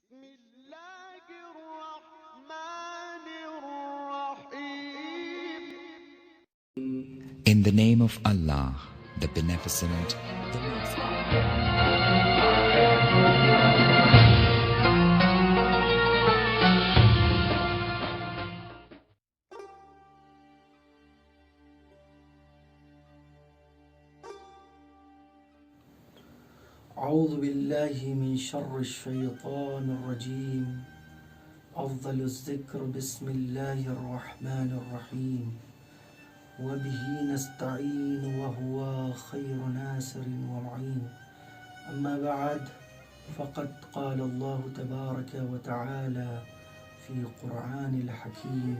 بسم الله الرحمن الرحيم. In the name of Allah, the Beneficent, the Merciful. أعوذ بالله من شر الشيطان الرجيم. أفضل الذكر بسم الله الرحمن الرحيم وبه نستعين وهو خير ناصر ومعين. أما بعد فقد قال الله تبارك وتعالى في قرآن الحكيم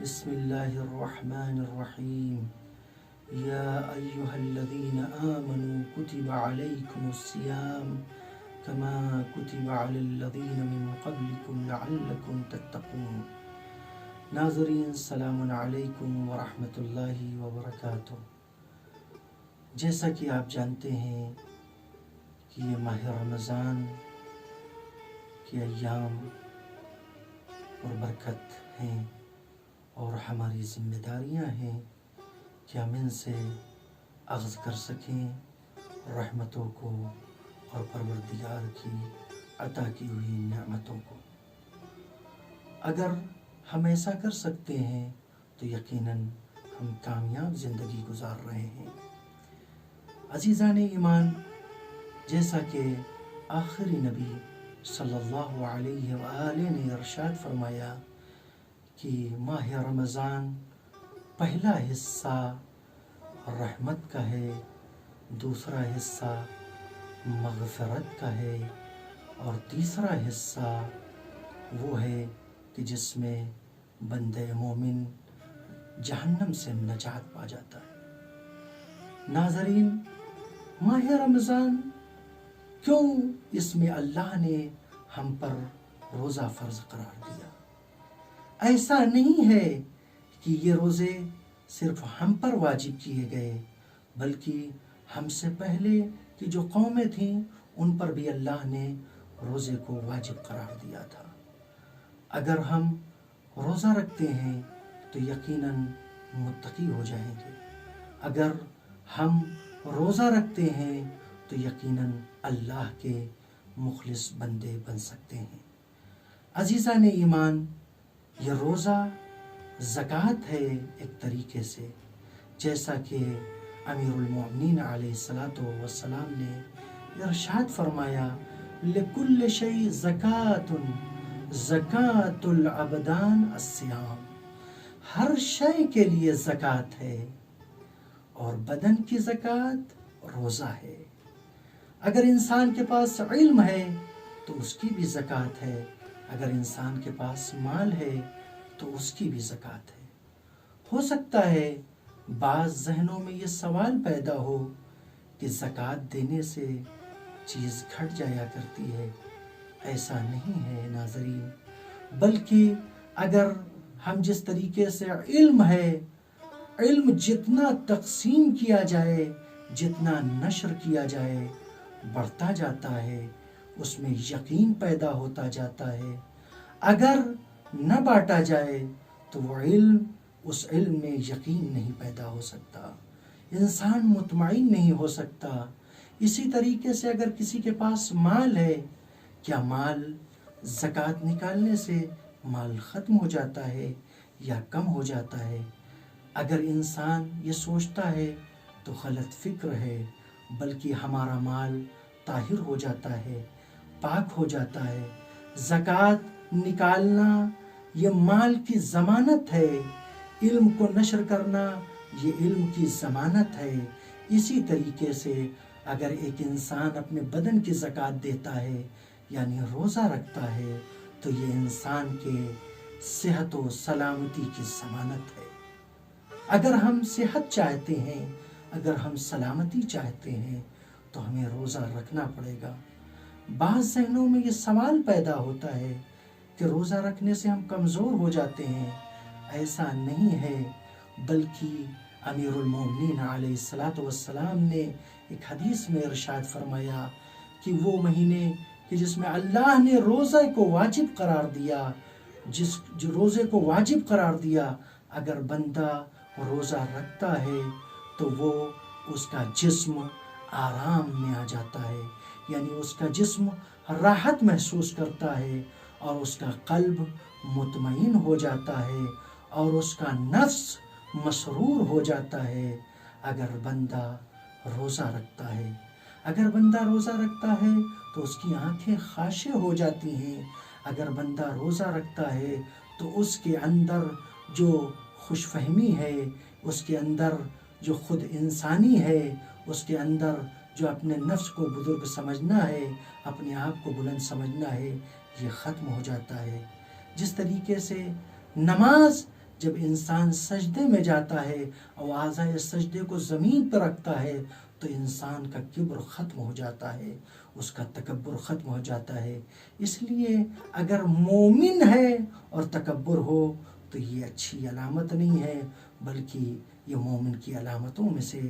بسم الله الرحمن الرحيم يا أيها الذين آمنوا كتب عليكم الصيام كما كتب على الذين من قبلكم لعلكم تتقون. ناظرین السلام علیکم ورحمۃ اللہ وبرکاتہ. جیسا کہ آپ جانتے ہیں کہ یہ ماہ رمضان کے ایام اور برکت ہیں اور ہماری ذمہ داریاں ہیں کہ ہم ان سے اخذ کر سکیں رحمتوں کو اور پروردگار کی عطا کی ہوئی نعمتوں کو. اگر ہم ایسا کر سکتے ہیں تو یقیناً ہم کامیاب زندگی گزار رہے ہیں. عزیزان ایمان، جیسا کہ آخری نبی صلی اللہ علیہ وآلہ نے ارشاد فرمایا کہ ماہ رمضان پہلا حصہ رحمت کا ہے، دوسرا حصہ مغفرت کا ہے اور تیسرا حصہ وہ ہے کہ جس میں بندے مومن جہنم سے نجات پا جاتا ہے. ناظرین، ماہ رمضان کیوں اس میں اللہ نے ہم پر روزہ فرض قرار دیا؟ ایسا نہیں ہے کہ یہ روزے صرف ہم پر واجب کیے گئے، بلکہ ہم سے پہلے کی جو قومیں تھیں ان پر بھی اللہ نے روزے کو واجب قرار دیا تھا. اگر ہم روزہ رکھتے ہیں تو یقیناً متقی ہو جائیں گے. اگر ہم روزہ رکھتے ہیں تو یقیناً اللہ کے مخلص بندے بن سکتے ہیں. عزیزان ایمان، یہ روزہ زکوٰۃ ہے ایک طریقے سے، جیسا کہ امیر المؤمنین علیہ الصلاۃ والسلام نے ارشاد فرمایا لِكُلِّ شَيْءٍ زَكَاةٌ زَكَاةُ الْعَبْدَانِ الصِّيَامُ. ہر شے کے لیے زکوٰۃ ہے اور بدن کی زکوٰۃ روزہ ہے. اگر انسان کے پاس علم ہے تو اس کی بھی زکوٰۃ ہے، اگر انسان کے پاس مال ہے تو اس کی بھی زکوٰۃ ہے. ہو سکتا ہے بعض ذہنوں میں یہ سوال پیدا ہو کہ زکوٰۃ دینے سے چیز گھٹ جایا کرتی ہے. ایسا نہیں ہے ناظرین، بلکہ اگر ہم جس طریقے سے علم جتنا تقسیم کیا جائے، جتنا نشر کیا جائے، بڑھتا جاتا ہے، اس میں یقین پیدا ہوتا جاتا ہے. اگر نہ بانٹا جائے تو وہ اس علم میں یقین نہیں پیدا ہو سکتا، انسان مطمئن نہیں ہو سکتا. اسی طریقے سے اگر کسی کے پاس مال ہے، کیا مال زکوٰۃ نکالنے سے مال ختم ہو جاتا ہے یا کم ہو جاتا ہے؟ اگر انسان یہ سوچتا ہے تو غلط فکر ہے، بلکہ ہمارا مال طاہر ہو جاتا ہے، پاک ہو جاتا ہے. زکوٰۃ نکالنا یہ مال کی ضمانت ہے، علم کو نشر کرنا یہ علم کی ضمانت ہے. اسی طریقے سے اگر ایک انسان اپنے بدن کی زکوٰۃ دیتا ہے یعنی روزہ رکھتا ہے تو یہ انسان کے صحت و سلامتی کی ضمانت ہے. اگر ہم صحت چاہتے ہیں، اگر ہم سلامتی چاہتے ہیں تو ہمیں روزہ رکھنا پڑے گا. بعض ذہنوں میں یہ سوال پیدا ہوتا ہے کہ روزہ رکھنے سے ہم کمزور ہو جاتے ہیں. ایسا نہیں ہے، بلکہ امیر المومنین علیہ الصلاۃ والسلام نے ایک حدیث میں ارشاد فرمایا کہ وہ مہینے کہ جس میں اللہ نے روزے کو واجب قرار دیا، جو روزے کو واجب قرار دیا، اگر بندہ روزہ رکھتا ہے تو وہ اس کا جسم آرام میں آ جاتا ہے، یعنی اس کا جسم راحت محسوس کرتا ہے اور اس کا قلب مطمئن ہو جاتا ہے اور اس کا نفس مسرور ہو جاتا ہے اگر بندہ روزہ رکھتا ہے۔ اگر بندہ روزہ رکھتا ہے تو اس کی آنکھیں خاشع ہو جاتی ہیں، اگر بندہ روزہ رکھتا ہے تو اس کے اندر جو خوش فہمی ہے، اس کے اندر جو خود انسانی ہے، اس کے اندر جو اپنے نفس کو بزرگ سمجھنا ہے، اپنے آپ کو بلند سمجھنا ہے، یہ ختم ہو جاتا ہے۔ جس طریقے سے نماز جب انسان سجدے میں جاتا ہے اور اعضائے سجدے کو زمین پر رکھتا ہے تو انسان کا کبر ختم ہو جاتا ہے، اس کا تکبر ختم ہو جاتا ہے۔ اس لیے اگر مومن ہے اور تکبر ہو تو یہ اچھی علامت نہیں ہے، بلکہ یہ مومن کی علامتوں میں سے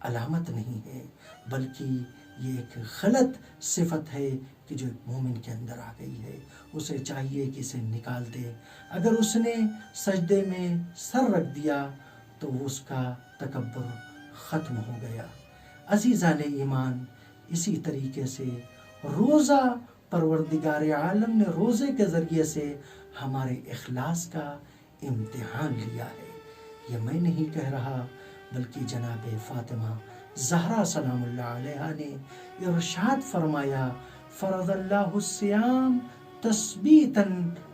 علامت نہیں ہے، بلکہ یہ ایک غلط صفت ہے کہ جو ایک مومن کے اندر آ گئی ہے، اسے چاہیے کہ اسے نکال دے۔ اگر اس نے سجدے میں سر رکھ دیا تو اس کا تکبر ختم ہو گیا۔ عزیزان ایمان، اسی طریقے سے روزہ پروردگار عالم نے روزے کے ذریعے سے ہمارے اخلاص کا امتحان لیا ہے۔ یہ میں نہیں کہہ رہا، بلکہ جناب فاطمہ زہرا سلام اللہ علیہا نے ارشاد فرمایا، فرض اللہ الصیام تثبیتا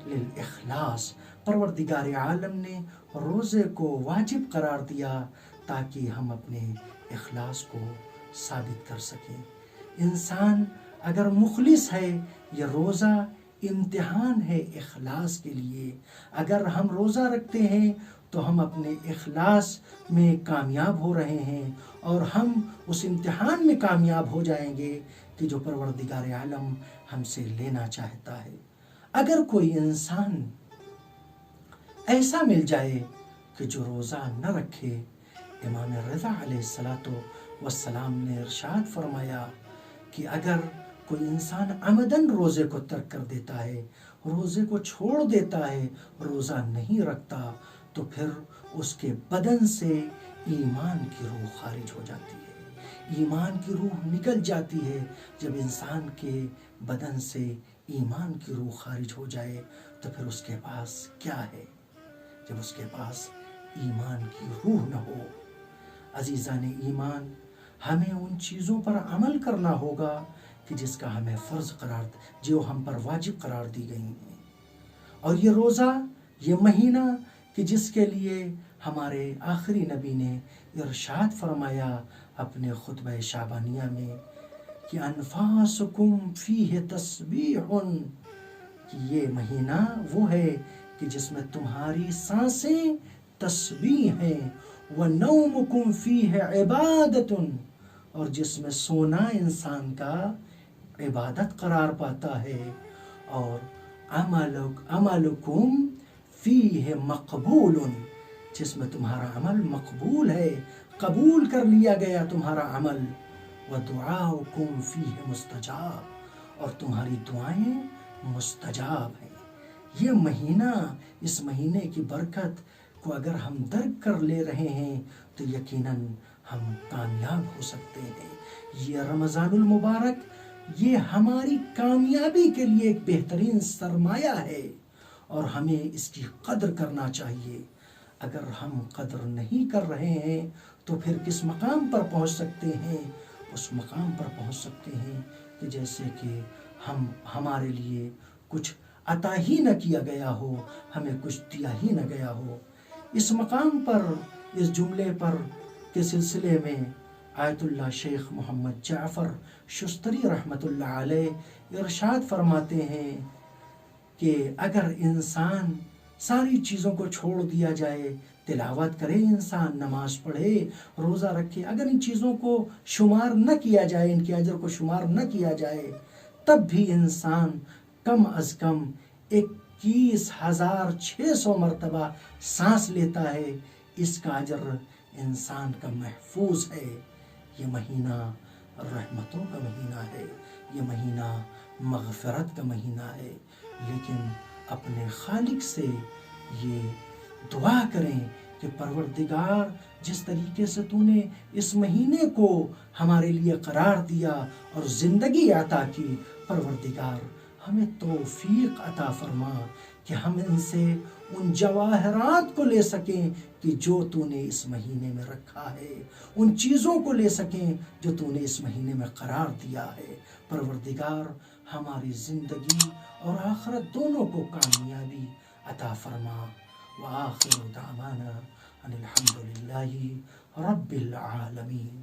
للاخلاص، پروردگار عالم نے روزے کو واجب قرار دیا تاکہ ہم اپنے اخلاص کو ثابت کر سکیں۔ انسان اگر مخلص ہے، یہ روزہ امتحان ہے اخلاص کے لیے۔ اگر ہم روزہ رکھتے ہیں تو ہم اپنے اخلاص میں کامیاب ہو رہے ہیں اور ہم اس امتحان میں کامیاب ہو جائیں گے کہ جو پروردگار عالم ہم سے لینا چاہتا ہے۔ اگر کوئی انسان ایسا مل جائے کہ جو روزہ نہ رکھے، امام رضا علیہ السلام نے ارشاد فرمایا کہ اگر کوئی انسان عمدن روزے کو ترک کر دیتا ہے، روزے کو چھوڑ دیتا ہے، روزہ نہیں رکھتا، تو پھر اس کے بدن سے ایمان کی روح خارج ہو جاتی ہے، ایمان کی روح نکل جاتی ہے۔ جب انسان کے بدن سے ایمان کی روح خارج ہو جائے تو پھر اس کے پاس کیا ہے؟ جب اس کے پاس ایمان کی روح نہ ہو۔ عزیزان ایمان، ہمیں ان چیزوں پر عمل کرنا ہوگا کہ جس کا ہمیں فرض قرار، جو ہم پر واجب قرار دی گئی ہیں۔ اور یہ روزہ، یہ مہینہ کہ جس کے لیے ہمارے آخری نبی نے ارشاد فرمایا اپنے خطبہ شعبانیہ میں کہ انفاسکم فیہ تسبیح، کہ یہ مہینہ وہ ہے کہ جس میں تمہاری سانسیں تسبیح ہیں، ونومکم فیہ عبادۃ، اور جس میں سونا انسان کا عبادت قرار پاتا ہے، اور عملکم فیہ مقبول، جس میں تمہارا عمل مقبول ہے، قبول کر لیا گیا تمہارا عمل، ودعاؤکم فیہ مستجاب، اور تمہاری دعائیں مستجاب ہیں۔ یہ مہینہ، اس مہینے کی برکت کو اگر ہم درک کر لے رہے ہیں تو یقیناً ہم کامیاب ہو سکتے ہیں۔ یہ رمضان المبارک، یہ ہماری کامیابی کے لیے ایک بہترین سرمایہ ہے اور ہمیں اس کی قدر کرنا چاہیے۔ اگر ہم قدر نہیں کر رہے ہیں تو پھر کس مقام پر پہنچ سکتے ہیں؟ اس مقام پر پہنچ سکتے ہیں کہ جیسے کہ ہمارے لیے کچھ عطا ہی نہ کیا گیا ہو، ہمیں کچھ دیا ہی نہ گیا ہو۔ اس مقام پر، اس جملے پر کے سلسلے میں آیت اللہ شیخ محمد جعفر شستری رحمۃ اللہ علیہ ارشاد فرماتے ہیں کہ اگر انسان ساری چیزوں کو چھوڑ دیا جائے، تلاوت کرے انسان، نماز پڑھے، روزہ رکھے، اگر ان چیزوں کو شمار نہ کیا جائے، ان کے اجر کو شمار نہ کیا جائے، تب بھی انسان کم از کم 21,600 مرتبہ سانس لیتا ہے، اس کا اجر انسان کا محفوظ ہے۔ یہ مہینہ رحمتوں کا مہینہ ہے، یہ مہینہ مغفرت کا مہینہ ہے، لیکن اپنے خالق سے یہ دعا کریں کہ پروردگار جس طریقے سے تو نے اس مہینے کو ہمارے لیے قرار دیا اور زندگی عطا کی، پروردگار ہمیں توفیق عطا فرما کہ ہم ان سے ان جواہرات کو لے سکیں کہ جو تو نے اس مہینے میں رکھا ہے، ان چیزوں کو لے سکیں جو تو نے اس مہینے میں قرار دیا ہے۔ پروردگار ہماری زندگی اور آخرت دونوں کو کامیابی عطا فرما۔ وآخر دعوانا ان الحمد للہ رب العالمین۔